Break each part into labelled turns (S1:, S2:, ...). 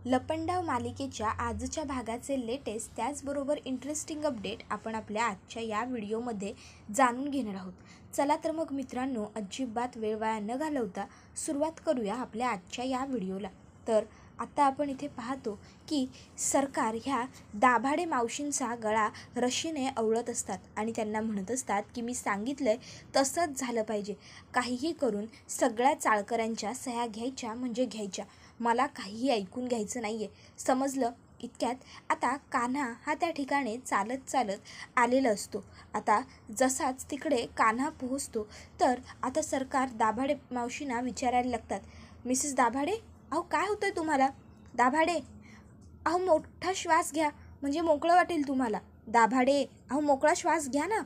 S1: लपंडाव मालिकेच्या आजच्या भागाचे लेटेस्ट त्याचबरोबर इंटरेस्टिंग अपडेट आपण आपल्या आजच्या या व्हिडिओमध्ये जाणून घेणार आहोत. चला तर मग मित्रांनो, अजिबात वेळ वाया न घालवता सुरुवात करूया आपल्या आजच्या या व्हिडिओला. तर आता आपण इथे पाहतो की सरकार ह्या दाभाडे मावशींचा गळा रशीने आवळत असतात आणि त्यांना म्हणत असतात की मी सांगितलंय तसंच झालं पाहिजे. काहीही करून सगळ्या चाळकऱ्यांच्या सह्या घ्यायच्या म्हणजे घ्यायच्या. मला काहीही ऐकून घ्यायचं नाही आहे, समजलं. इतक्यात आता कान्हा हा त्या ठिकाणी चालत चालत आलेला असतो. आता जसाच तिकडे कान्हा पोहोचतो तर आता सरकार दाभाडे मावशींना विचारायला लागतात, मिसेस दाभाडे, अहो काय होतं आहे तुम्हाला? दाभाडे, अहो मोठा श्वास घ्या म्हणजे मोकळं वाटेल तुम्हाला. दाभाडे, अहो मोकळा श्वास घ्या ना.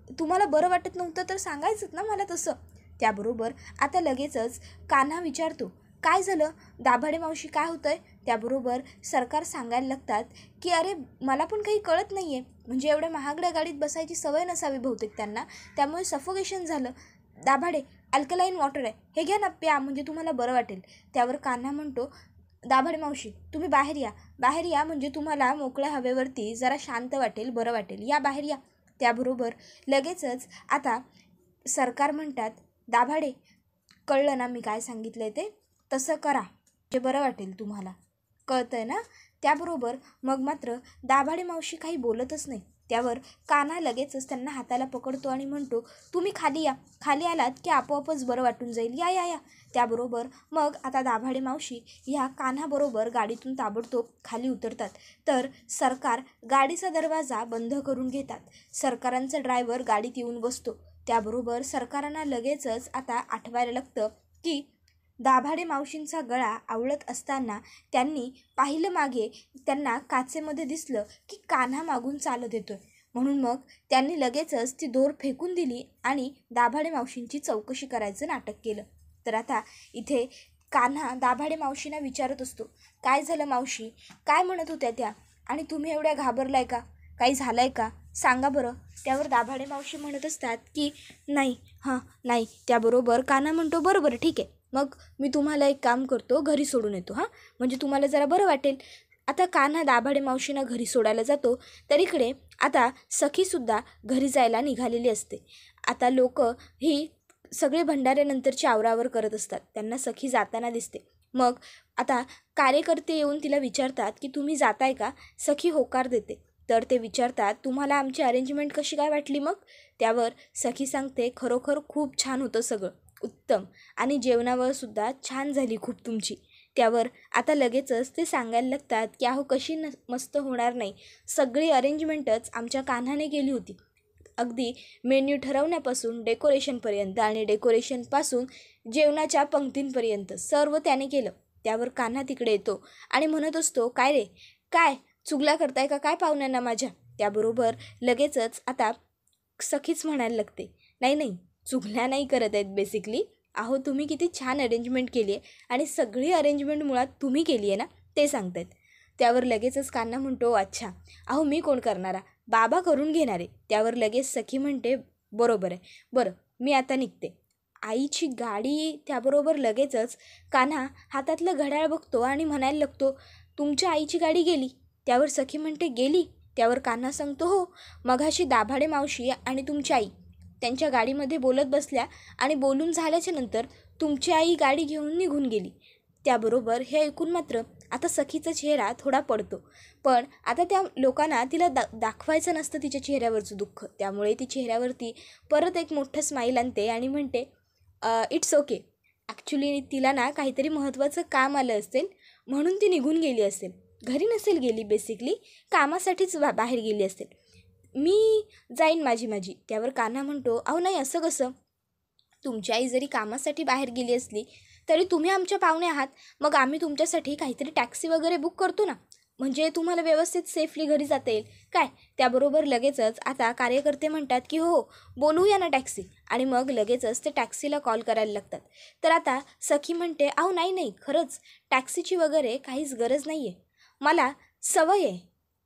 S1: तुम्हाला बरं वाटत नव्हतं तर सांगायचंच ना मला तसं. त्याबरोबर आता लगेचच कान्हा विचारतो, काय झालं दाभाडे मावशी, काय होतं आहे? त्याबरोबर सरकार सांगायला लागतात की अरे मला पण काही कळत नाही आहे, म्हणजे एवढ्या महागड्या गाडीत बसायची सवय नसावी बहुतेक त्यांना, त्यामुळे सफोकेशन झालं. दाभाडे, अल्कलाईन वॉटर आहे, हे घ्या ना प्या म्हणजे तुम्हाला बरं वाटेल. त्यावर कान्हा म्हणतो, दाभाडे मावशी तुम्ही बाहेर या, बाहेर या म्हणजे तुम्हाला मोकळ्या हवेवरती जरा शांत वाटेल, बरं वाटेल, या बाहेर या. त्याबरोबर लगेचच आता सरकार म्हणतात, दाभाडे कळलं ना मी काय सांगितलं आहे ते, तसं करा जे बरं वाटेल तुम्हाला, कळतं आहे ना. त्याबरोबर मग मात्र दाभाडे मावशी काही बोलतच नाही. त्यावर कान्हा लगेचच त्यांना हाताला पकडतो आणि म्हणतो, तुम्ही खाली या, खाली आलात की आपोआपच बरं वाटून जाईल, या या या. त्याबरोबर मग आता दाभाडे मावशी ह्या कान्हाबरोबर गाडीतून ताबडतोब खाली उतरतात. तर सरकार गाडीचा दरवाजा बंद करून घेतात. सरकारांचा ड्रायव्हर गाडीत येऊन बसतो. त्याबरोबर सरकारांना लगेचच आता आठवायला लागतं की दाभाडे मावशींचा गळा आवळत असताना त्यांनी पाहिलं मागे, त्यांना काचेमध्ये दिसलं की कान्हा मागून चालत येतोय. म्हणून मग त्यांनी लगेचच ती दोर फेकून दिली आणि दाभाडे मावशींची चौकशी करायचं नाटक केलं. तर आता इथे कान्हा दाभाडे मावशींना विचारत असतो, काय झालं मावशी, काय म्हणत होत्या त्या, आणि तुम्ही एवढ्या घाबरलाय का, काही झालं आहे का, सांगा बरं. त्यावर दाभाडे मावशी म्हणत असतात की नाही, नाही. त्याबरोबर कान्हा म्हणतो, बरं ठीक आहे, मग मी तुम्हाला एक काम करतो, घरी सोडून येतो, म्हणजे तुम्हाला जरा बरं वाटेल. आता कान्हा दाभाडे मावशींना घरी सोडायला जातो. तर इकडे आता सखीसुद्धा घरी जायला निघालेली असते. आता लोक ही सगळे भंडाऱ्यानंतरची आवरावर करत असतात, त्यांना सखी जाताना दिसते. मग आता कार्यकर्ते येऊन तिला विचारतात की तुम्ही जाताय का? सखी होकार देते. तर ते विचारतात, तुम्हाला आमची अरेंजमेंट कशी काय वाटली मग? त्यावर सखी सांगते, खरोखर खूप छान होतं सगळं, उत्तम, आणि जेवणावर सुद्धा छान झाली खूप तुमची. त्यावर आता लगेचच ते सांगायला लागतात की अहो कशी मस्त होणार नाही, सगळी अरेंजमेंटच आमच्या कान्हाने केली होती. अगदी मेन्यू ठरवण्यापासून डेकोरेशनपर्यंत आणि डेकोरेशनपासून जेवणाच्या पंक्तींपर्यंत सर्व त्याने केलं. त्यावर कान्हा तिकडे येतो आणि म्हणत असतो, काय रे, काय चुगला करताय का काय पाहुण्यांना माझ्या? त्याबरोबर लगेचच आता सखीच म्हणायला लागते, नाही, चुगल्या नाही करत आहेत बेसिकली, अहो तुम्ही किती छान अरेंजमेंट केली आहे आणि सगळी अरेंजमेंट मुळात तुम्ही केली आहे ना, ते सांगतायत. त्यावर लगेचच कान्हा म्हणतो, अच्छा, अहो मी कोण करणारा, बाबा करून घेणारे. त्यावर लगेच सखी म्हणते, बरोबर आहे, बरं मी आता निघते. आईची गाडी. त्याबरोबर लगेचच कान्हा हातातलं घड्याळ बघतो आणि म्हणायला लागतो, तुमच्या आईची गाडी गेली? त्यावर सखी म्हणते, गेली? त्यावर कान्हा सांगतो, हो, मघाशी दाभाडे मावशी आणि तुमची आई त्यांच्या गाडीमध्ये बोलत बसल्या आणि बोलून झाल्याच्या नंतर तुमची आई गाडी घेऊन निघून गेली. त्याबरोबर हे ऐकून मात्र आता सखीचा चेहरा थोडा पडतो, पण आता त्या लोकांना तिला दाखवायचं नसतं तिच्या चेहऱ्यावरचं दुःख, त्यामुळे ती चेहऱ्यावरती परत एक मोठं स्माईल आणते आणि म्हणते, इट्स ओके, ॲक्च्युली तिला ना काहीतरी महत्त्वाचं काम आलं असेल म्हणून ती निघून गेली असेल, घरी नसेल गेली, बेसिकली कामासाठीच बाहेर गेली असेल, मी जाईन माझी. त्यावर कान्हा म्हणतो, अहो नाही, असं कसं, तुमची आई जरी कामासाठी बाहेर गेली असली तरी तुम्ही आमच्या पाहुणे आहात, मग आम्ही तुमच्यासाठी काहीतरी टॅक्सी वगैरे बुक करतो ना, म्हणजे तुम्हाला व्यवस्थित सेफली घरी जाता येईल काय. त्याबरोबर लगेचच आता कार्यकर्ते म्हणतात की हो, बोलवूया ना टॅक्सी, आणि मग लगेचच ते टॅक्सीला कॉल करायला लागतात. तर आता सखी म्हणते, अहो नाही, खरंच टॅक्सीची वगैरे काहीच गरज नाही आहे, मला सवय आहे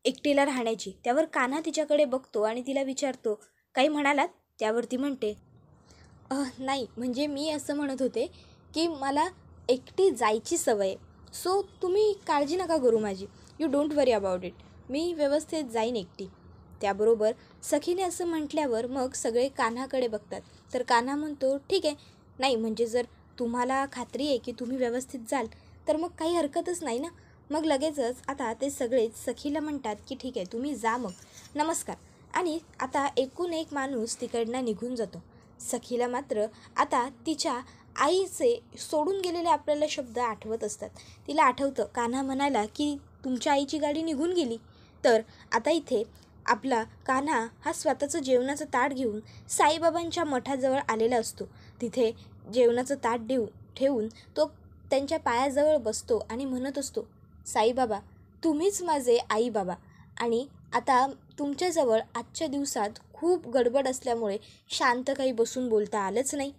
S1: एकटीला राहण्याची. त्यावर कान्हा तिच्याकडे बघतो आणि तिला विचारतो, काही म्हणालात? त्यावरती म्हणते, नाही म्हणजे मी असं म्हणत होते की मला एकटी जायची सवय आहे, सो तुम्ही काळजी नका करू माझी, you don't worry about it, मी व्यवस्थित जाईन एकटी. त्याबरोबर सखीने असं म्हटल्यावर मग सगळे कान्हाकडे बघतात. तर कान्हा म्हणतो ठीक आहे, नाही म्हणजे जर तुम्हाला खात्री आहे की तुम्ही व्यवस्थित जाल तर मग काही हरकतच नाही ना. मग लगेचच आता ते सगळेच सखीला म्हणतात की ठीक आहे तुम्ही जा मग, नमस्कार. आणि आता एकूण एक माणूस तिकडनं निघून जातो. सखीला मात्र आता तिच्या आईचे सोडून गेलेले आपल्याला शब्द आठवत असतात. तिला आठवतं कान्हा म्हणाला की तुमच्या आईची गाडी निघून गेली. तर आता इथे आपला कान्हा हा स्वतःचं जेवणाचं ताट घेऊन साईबाबांच्या मठाजवळ आलेला असतो. तिथे जेवणाचं ताट ठेवून तो त्यांच्या पायाजवळ बसतो आणि म्हणत असतो, साईबाबा तुम्हीच माझे आई बाबा, आणि आता तुमच्याजवळ आजच्या दिवसात खूप गडबड असल्यामुळे शांत काही बसून बोलता आलंच नाही,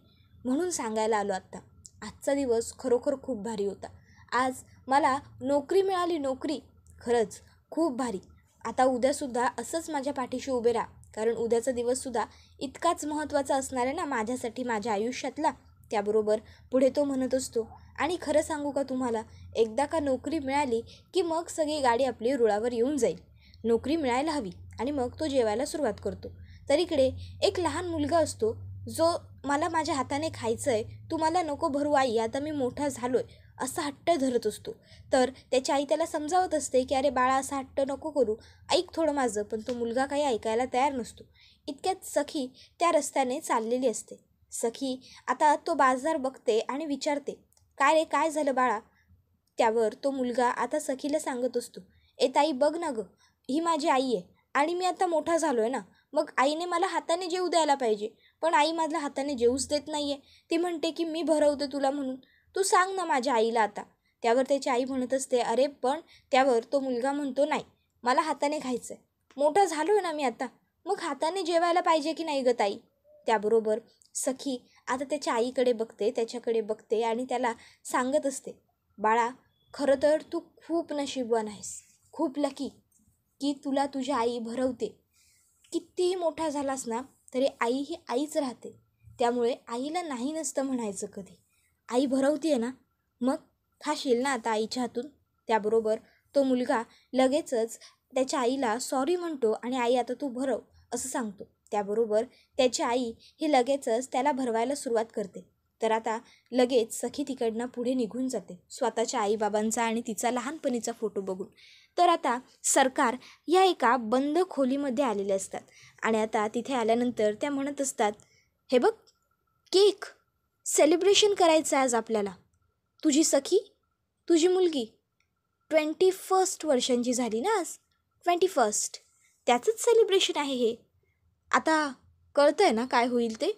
S1: म्हणून सांगायला आलो आत्ता. आजचा दिवस खरोखर खूप भारी होता. आज मला नोकरी मिळाली, नोकरी खरंच खूप भारी. आता उद्यासुद्धा असंच माझ्या पाठीशी उभे राहा, कारण उद्याचा दिवससुद्धा इतकाच महत्त्वाचा असणार आहे ना माझ्यासाठी, माझ्या आयुष्यातला. त्याबरोबर पुढे तो म्हणत असतो, आणि खरं सांगू का तुम्हाला, एकदा का नोकरी मिळाली की मग सगळी गाडी आपली रुळावर येऊन जाईल. नोकरी मिळायला हवी. आणि मग तो जेवायला सुरुवात करतो. तर इकडे एक लहान मुलगा असतो जो मला माझ्या हाताने खायचं आहे, तू मला नको भरू आई, आता मी मोठा झालो आहे, असा हट्ट धरत असतो. तर त्याची आई त्याला समजावत असते की अरे बाळा असा हट्ट नको करू, ऐक थोडं माझं. पण तो मुलगा काही ऐकायला तयार नसतो. इतक्यात सखी त्या रस्त्याने चाललेली असते. सखी आता तो बाजार बघते आणि विचारते, काय रे काय झालं बाळा. त्यावर तो मुलगा आता सखीला सांगत असतो, ए ताई बघ ना गं, ही माझी आई आहे आणि मी आता मोठा झालो आहे ना, मग आईने मला हाताने जेवू द्यायला पाहिजे, पण आई माझ्या हाताने जेवूच देत नाही आहे. ती म्हणते की मी भरवते तुला म्हणून, तू सांग ना माझ्या आईला आता. त्यावर त्याची आई म्हणत असते अरे पण, त्यावर तो मुलगा म्हणतो नाही मला हाताने खायचं आहे, मोठा झालो आहे ना मी आता, मग हाताने जेवायला पाहिजे की नाही गं ताई. त्याबरोबर सखी आता त्याच्या आईकडे बघते, त्याच्याकडे बघते आणि त्याला सांगत असते, बाळा खरं तर तू खूप नशीबवान आहेस, खूप लकी की तुला तुझी आई भरवते. कितीही मोठा झालास ना तरी आई ही आईच राहते. त्यामुळे आईला नाही नसतं म्हणायचं कधी. आई भरवते आहे ना, मग खाशील ना आता आईच्या हातून. त्याबरोबर तो मुलगा लगेचच त्याच्या आईला सॉरी म्हणतो आणि आई आता तू भरव असं सांगतो. त्याबरोबर त्याची आई ही लगेचच त्याला भरवायला सुरुवात करते. तर आता लगेच सखी तिकडनं पुढे निघून जाते स्वतःच्या आईबाबांचा आणि तिचा लहानपणीचा फोटो बघून. तर आता सरकार या एका बंद खोलीमध्ये आलेले असतात आणि आता तिथे आल्यानंतर त्या म्हणत असतात, हे बघ केक, सेलिब्रेशन करायचं आज आपल्याला. तुझी सखी, तुझी मुलगी 21 वर्षांची झाली ना आज, 21, त्याचंच सेलिब्रेशन आहे हे. आता कळतं आहे ना काय होईल ते.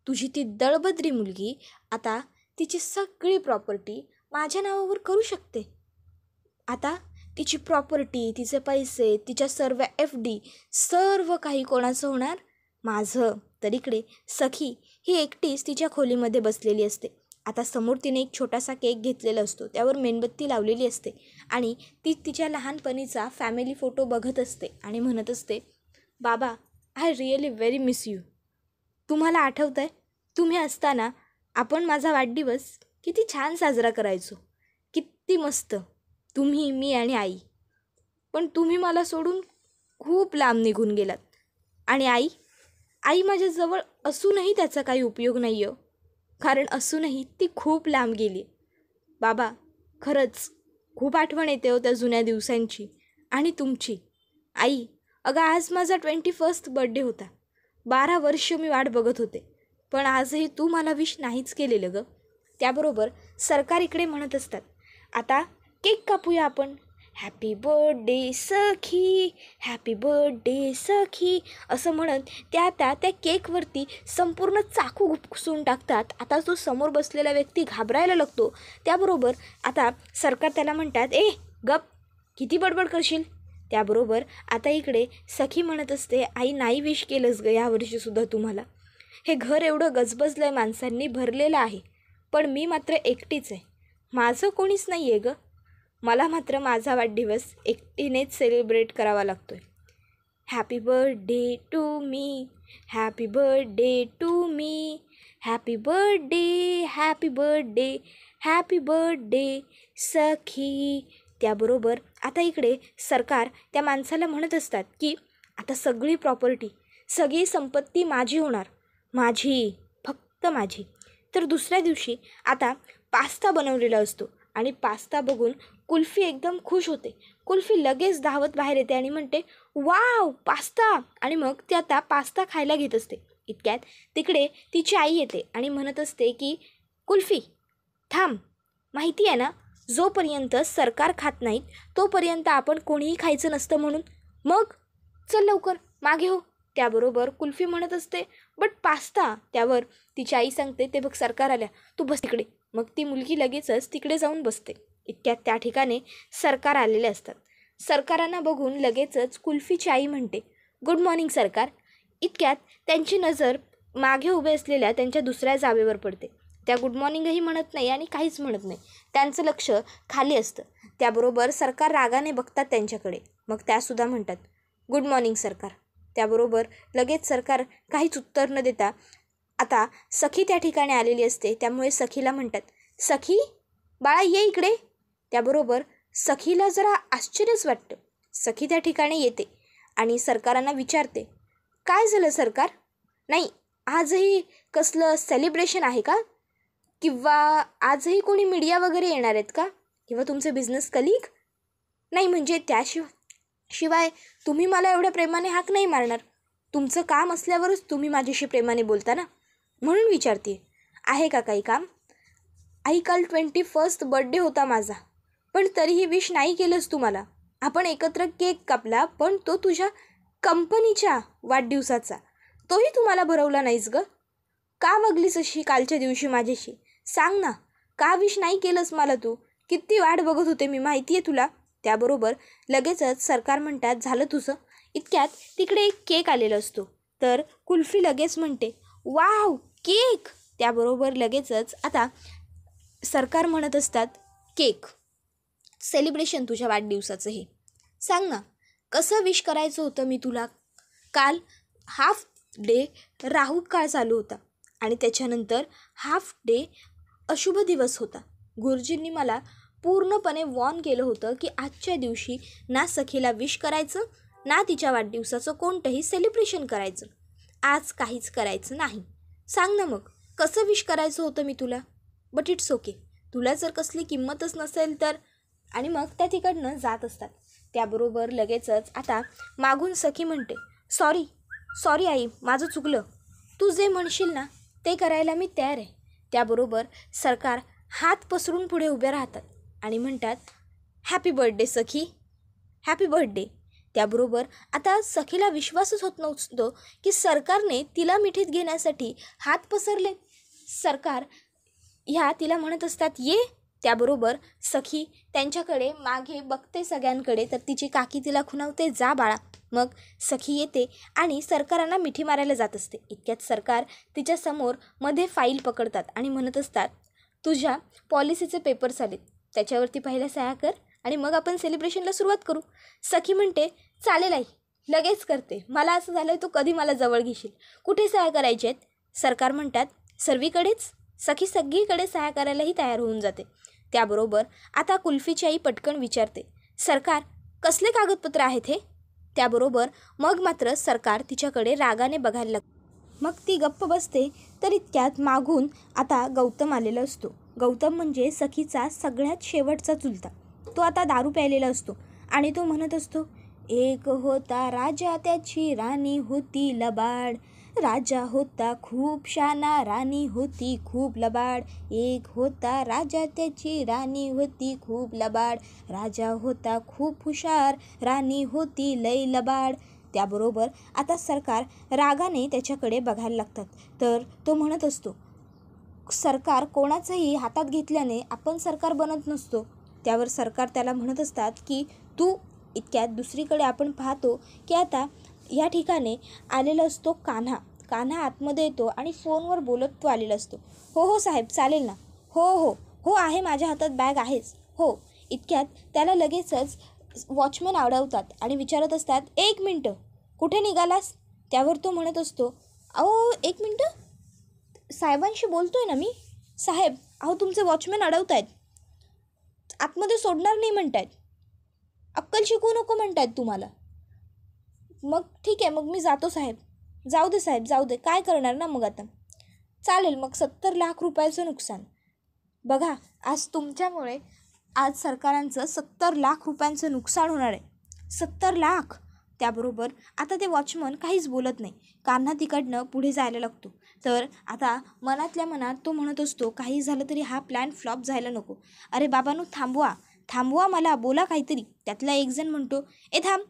S1: तुझी ती दळभद्री मुलगी आता तिची सगळी प्रॉपर्टी माझ्या नावावर करू शकते. आता तिची प्रॉपर्टी, तिचे पैसे, तिच्या सर्व FD, सर्व काही कोणाचं होणार, माझं. तर इकडे सखी ही एकटीच तिच्या खोलीमध्ये बसलेली असते. आता समोर तिने एक छोटासा केक घेतलेला असतो, त्यावर मेणबत्ती लावलेली असते आणि ती तिच्या लहानपणीचा फॅमिली फोटो बघत असते आणि म्हणत असते, बाबा I really very miss you. तुम्हाला आठवतं आहे तुम्ही असताना आपण माझा वाढदिवस किती छान साजरा करायचो, किती मस्त, तुम्ही, मी आणि आई. पण तुम्ही मला सोडून खूप लांब निघून गेलात. आणि आई, आई माझ्याजवळ असूनही त्याचा काही उपयोग नाही आहे, कारण असूनही ती खूप लांब गेली. बाबा खरंच खूप आठवण येते हो त्या जुन्या दिवसांची आणि तुमची. आई अगं आज माझा 21st बर्थडे होता, 12 वर्ष मी वाट बघत होते, पण आजही तू मला विश नाहीच केलेलं गं. त्याबरोबर सरकार इकडे म्हणत असतात, आता केक कापूया आपण. हॅपी बर्थडे सखी, हॅपी बर्थडे सखी असं म्हणत त्या केकवरती संपूर्ण चाकू घुसून टाकतात. आता तो समोर बसलेला व्यक्ती घाबरायला लागतो. त्याबरोबर आता सरकार त्याला म्हणतात, ए गप, किती बडबड करशील. त्याबरोबर आता इकडे सखी म्हणत असते, आई नाही विश केलंच गं यावर्षीसुद्धा तुम्हाला. हे घर एवढं गजबजलं आहे, माणसांनी भरलेलं आहे, पण मी मात्र एकटीच आहे, माझं कोणीच नाही आहे गं. मला मात्र माझा वाढदिवस एकटीनेच सेलिब्रेट करावा लागतो आहे. Happy birthday to me, happy birthday to me, happy birthday, happy birthday, happy birthday सखी. त्याबरोबर आता इकडे सरकार त्या माणसाला म्हणत असतात की आता सगळी प्रॉपर्टी, सगळी संपत्ती माझी होणार, माझी, फक्त माझी. तर दुसऱ्या दिवशी आता पास्ता बनवलेला असतो आणि पास्ता बघून कुल्फी एकदम खुश होते. कुल्फी लगेच धावत बाहेर येते आणि म्हणते वाव पास्ता, आणि मग ती आता पास्ता खायला घेत असते. इतक्यात तिकडे तिची आई येते आणि म्हणत असते की कुल्फी थांब, माहिती आहे ना जोपर्यंत सरकार खात नाहीत तोपर्यंत आपण कोणीही खायचं नसतं म्हणून, मग चल लवकर मागे हो. त्याबरोबर कुल्फी म्हणत असते बट पास्ता. त्यावर तिची आई सांगते ते बघ सरकार आल्या, तू बस तिकडे. मग ती मुलगी लगेचच तिकडे जाऊन बसते. इतक्यात त्या ठिकाणी सरकार आलेले असतात. सरकारांना बघून लगेचच कुल्फीची आई म्हणते गुड मॉर्निंग सरकार. इतक्यात त्यांची नजर मागे उभे असलेल्या त्यांच्या दुसऱ्या जावेवर पडते. त्या गुड मॉर्निंगही म्हणत नाही आणि काहीच म्हणत नाही, त्यांचं लक्ष खाली असतं. त्याबरोबर सरकार रागाने बघतात त्यांच्याकडे. मग त्यासुद्धा म्हणतात गुड मॉर्निंग सरकार. त्याबरोबर लगेच सरकार काहीच उत्तर न देता, आता सखी त्या ठिकाणी आलेली असते त्यामुळे सखीला म्हणतात सखी बाळा ये इकडे. त्याबरोबर सखीला जरा आश्चर्यच वाटतं. सखी त्या ठिकाणी येते आणि सरकारांना विचारते काय झालं सरकार, नाही आजही कसलं सेलिब्रेशन आहे का, किंवा आजही कोणी मीडिया वगैरे येणार आहेत का, किंवा तुमचे बिझनेस कलीग. नाही म्हणजे शिवाय तुम्ही मला एवढ्या प्रेमाने हाक नाही मारणार, तुमचं काम असल्यावरच तुम्ही माझ्याशी प्रेमाने बोलता ना, म्हणून विचारते आहे का काही काम. आई काल 21st बर्थडे होता माझा, पण तरीही विश नाही केलंस तू मला. आपण एकत्र केक कापला पण तो तुझ्या कंपनीच्या वाढदिवसाचा, तोही तुम्हाला भरवला नाहीस ग. का वागलीस अशी कालच्या दिवशी माझ्याशी, सांग ना, का विश नाही केलंस मला तू, किती वाट बघत होते मी माहिती आहे तुला. त्याबरोबर लगेचच सरकार म्हणतात झालं तुझं. इतक्यात तिकडे एक केक आलेला असतो. तर कुल्फी लगेच म्हणते वाव केक. त्याबरोबर लगेचच आता सरकार म्हणत असतात केक सेलिब्रेशन तुझ्या वाढदिवसाचं हे, सांग ना कसं विश करायचं होतं मी तुला. काल हाफ डे राहू काळ चालू होता आणि त्याच्यानंतर हाफ डे अशुभ दिवस होता. गुरुजींनी मला पूर्णपणे वॉर्न केलं होतं की आजच्या दिवशी ना सखीला विश करायचं ना तिच्या वाढदिवसाचं कोणतंही सेलिब्रेशन करायचं, आज काहीच करायचं नाही. सांग ना मग कसं विश करायचं होतं मी तुला. बट इट्स ओके, तुला जर कसली किंमतच नसेल तर. आणि मग त्या तिकडनं जात असतात. त्याबरोबर लगेचच आता मागून सखी म्हणते सॉरी आई, माझं चुकलं, तू जे म्हणशील ना ते करायला मी तयार आहे. त्याबरोबर सरकार हात पसरून पुढे उभे राहतात आणि म्हणतात हॅपी बर्थडे सखी, हॅपी बर्थडे. त्याबरोबर आता सखीला विश्वासच होत नव्हतो की सरकारने तिला मिठीत घेण्यासाठी हात पसरले. सरकार ह्या तिला म्हणत असतात ये. त्याबरोबर सखी त्यांच्याकडे मागे बघते सगळ्यांकडे, तर तिची काकी तिला खुणावते जा बाळा. मग सखी येते आणि सरकारांना मिठी मारायला जात असते. इतक्यात सरकार तिच्यासमोर मध्ये फाईल पकडतात आणि म्हणत असतात तुझ्या पॉलिसीचे पेपर्स आलेत, त्याच्यावरती पहिल्या सह्या कर आणि मग आपण सेलिब्रेशनला सुरुवात करू. सखी म्हणते चालेल आई, लगेच करते, मला असं झालं तू कधी मला जवळ घेशील, कुठे सह्या करायच्या आहेत. सरकार म्हणतात सर्वीकडेच. सखी सगळीकडे सह्या करायलाही तयार होऊन जाते. त्याबरोबर आता कुल्फीची आई पटकन विचारते सरकार कसले कागदपत्र आहेत हे. त्याबरोबर मग मात्र सरकार तिच्याकडे रागाने बघायला लागते. मग ती गप्प बसते. तर इतक्यात मागून आता गौतम आलेला असतो. गौतम म्हणजे सखीचा सगळ्यात शेवटचा चुलता. तो आता दारू प्यायलेला असतो आणि तो म्हणत असतो एक होता राजा त्याची राणी होती लबाड, राजा होता खूप शाना राणी होती खूप लबाड. एक होता राजा त्याची राणी होती खूप लबाड, राजा होता खूप हुशार राणी होती लई लबाड. त्याबरोबर आता सरकार रागाने त्याच्याकडे बघायला लागतात. तर तो म्हणत असतो सरकार कोणाचंही हातात घेतल्याने आपण सरकार बनत नसतो. त्यावर सरकार त्याला म्हणत असतात की तू. इतक्यात दुसरीकडे आपण पाहतो की आता या ठिकाणी आलेला असतो कान्हा. कान्हा आतमध्ये येतो आणि फोनवर बोलत तो आलेला असतो. हो साहेब चालेल ना, हो आहे माझ्या हातात बॅग आहेच हो. इतक्यात त्याला लगेचच वॉचमॅन अडवतात आणि विचारत असतात 1 मिनटं कुठे निघालास. त्यावर तो म्हणत असतो अहो 1 मिनटं साहेबांशी बोलतोय ना मी. साहेब अहो तुमचे वॉचमॅन अडवत आहेत, आतमध्ये सोडणार नाही म्हणतायत, अक्कल शिकवू नको म्हणतायत तुम्हाला. मग ठीक आहे, मग मी जातो साहेब. जाऊ दे साहेब, जाऊ दे, काय करणार ना मग आता. चालेल, मग 70 लाख रुपयाचं नुकसान. बघा, आज तुमच्यामुळे आज सरकारांचं 70 लाख रुपयांचं नुकसान होणार आहे. 70 लाख. त्याबरोबर आता ते वॉचमन काहीच बोलत नाही, कान्हा तिकडनं पुढे जायला लागतो. तर आता मनातल्या मनात तो म्हणत असतो, काही झालं तरी हा प्लॅन फ्लॉप जायला नको. अरे बाबांनो, थांबवा मला, बोला काहीतरी. त्यातला एक जण म्हणतो, ए थांब.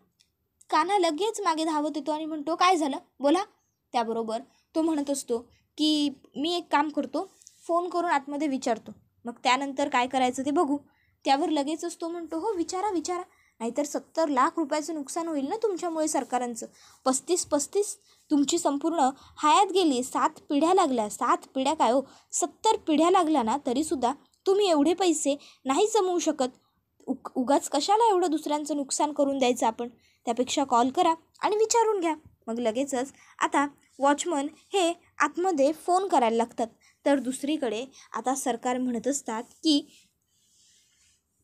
S1: कान्हा लगेच मागे धावत येतो आणि म्हणतो, काय झालं, बोला. त्याबरोबर तो म्हणत असतो की मी एक काम करतो, फोन करून आतमध्ये विचारतो, मग त्यानंतर काय करायचं ते बघू. त्यावर लगेचच तो म्हणतो, हो विचारा, नाहीतर 70 लाख रुपयाचं नुकसान होईल ना तुमच्यामुळे सरकारांचं. 35 तुमची संपूर्ण हयात गेली, 7 पिढ्या लागल्या. 7 पिढ्या काय हो, 70 पिढ्या लागल्या ना तरीसुद्धा तुम्ही एवढे पैसे नाही जमवू शकत. उगाच कशाला एवढं दुसऱ्यांचं नुकसान करून द्यायचं आपण. त्यापेक्षा कॉल करा आणि विचारून घ्या. मग लगेचच आता वॉचमन हे आतमध्ये फोन करायला लागतात. तर दुसरीकडे आता सरकार म्हणत असतात की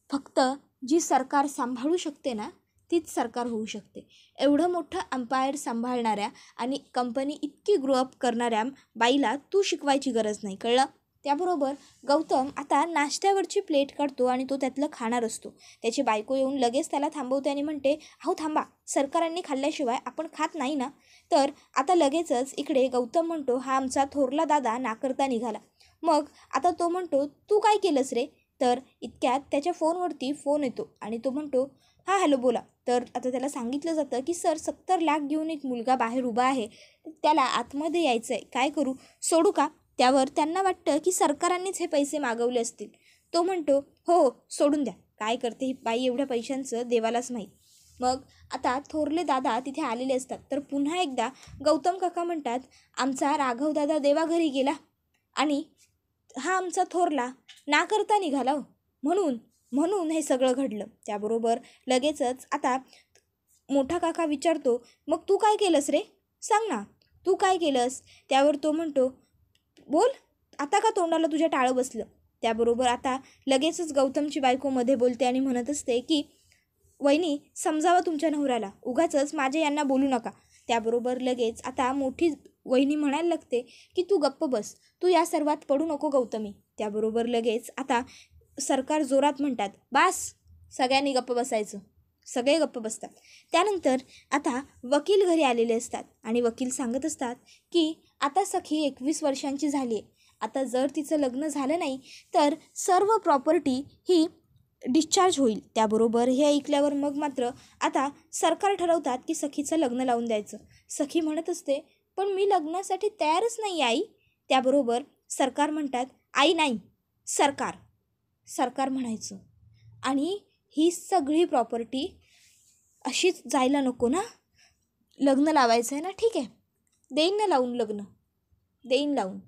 S1: फक्त जी सरकार सांभाळू शकते ना तीच सरकार होऊ शकते. एवढं मोठं अंपायर सांभाळणाऱ्या आणि कंपनी इतकी ग्रोअप करणाऱ्या बाईला तू शिकवायची गरज नाही, कळलं. त्याबरोबर गौतम आता नाश्त्यावरची प्लेट काढतो आणि तो त्यातलं खाणार असतो. त्याची बायको येऊन लगेच त्याला थांबवते आणि म्हणते, अहो थांबा, सरकारांनी खाल्ल्याशिवाय आपण खात नाही ना. तर आता लगेचच इकडे गौतम म्हणतो, हा आमचा थोरला दादा नाकारता निघाला. मग आता तो म्हणतो, तू काय केलंस रे. तर इतक्यात त्याच्या फोनवरती फोन येतो आणि तो म्हणतो, हां हॅलो बोला. तर आता त्याला सांगितलं जातं की सर 70 लाख घेऊन एक मुलगा बाहेर उभा आहे, त्याला आतमध्ये यायचं आहे, काय करू, सोडू का. त्यावर त्यांना वाटतं की सरकारांनीच हे पैसे मागवले असतील. तो म्हणतो, हो सोडून द्या, काय करते ही बाई एवढ्या पैशांचं देवालाच माहीत. मग आता थोरले दादा तिथे आलेले असतात. तर पुन्हा एकदा गौतम काका म्हणतात, आमचा राघव दादा देवाघरी गेला आणि हा आमचा थोरला ना करता निघाला हो, म्हणून हे सगळं घडलं. त्याबरोबर लगेचच आता मोठा काका विचारतो, मग तू काय केलंस रे, सांग ना तू काय केलंस. त्यावर तो म्हणतो, बोल, आता का तोंडाला तुझ्या टाळं बसलं. त्याबरोबर आता लगेचच गौतमची बायको मध्ये बोलते आणि म्हणत असते की वहिनी समजावा तुमच्या नवऱ्याला, उगाचच माझ्या यांना बोलू नका. त्याबरोबर लगेच आता मोठी वहिनी म्हणायला लागते की तू गप्प बस, तू या सर्वात पडू नको गौतमी. त्याबरोबर लगेच आता सरकार जोरात म्हणतात, बास, सगळ्यांनी गप्प बसायचं. सगळे गप्प बसतात. त्यानंतर आता वकील घरी आलेले असतात आणि वकील सांगत असतात की आता सखी 21 वर्षांची झाली आहे, आता जर तिचं लग्न झालं नाही तर सर्व प्रॉपर्टी ही डिस्चार्ज होईल. त्याबरोबर हे ऐकल्यावर मग मात्र आता सरकार ठरवतात की सखीचं लग्न लावून द्यायचं. सखी म्हणत असते, पण मी लग्नासाठी तयारच नाही आई. त्याबरोबर सरकार म्हणतात, आई नाही, सरकार म्हणायचं. आणि ही सगळी प्रॉपर्टी अशीच जायला नको ना, लग्न लावायचं आहे ना, ठीक आहे देईन ना लावून, लग्न देईन लावून,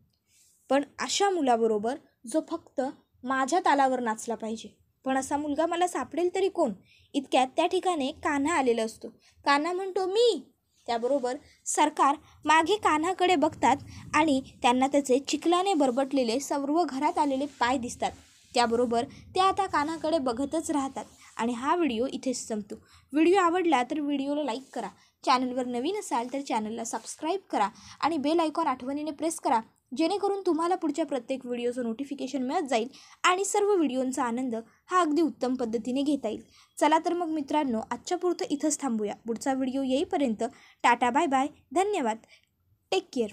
S1: पण अशा मुलाबरोबर जो फक्त माझ्या तालावर नाचला पाहिजे. पण असा मुलगा मला सापडेल तरी कोण. इतक्यात त्या ठिकाणी कान्हा आलेला असतो. कान्हा म्हणतो, मी. त्याबरोबर सरकार मागे कान्हाकडे बघतात आणि त्यांना त्याचे चिखलाने बरबटलेले सर्व घरात आलेले पाय दिसतात. त्याबरोबर ते आता कान्हाकडे बघतच राहतात आणि हा व्हिडिओ इथेच संपतो. व्हिडिओ आवडला तर व्हिडिओला लाईक करा, चॅनलवर नवीन असाल तर चॅनलला सबस्क्राईब करा आणि बेल आयकॉन आठवणीने प्रेस करा, जेणेकरून तुम्हाला पुढच्या प्रत्येक व्हिडिओचं नोटिफिकेशन मिळत जाईल आणि सर्व व्हिडिओंचा आनंद हा अगदी उत्तम पद्धतीने घेता येईल. चला तर मग मित्रांनो, आजच्या पुरतं इथंच थांबूया. पुढचा व्हिडिओ येईपर्यंत टाटा बाय बाय, धन्यवाद, टेक केअर.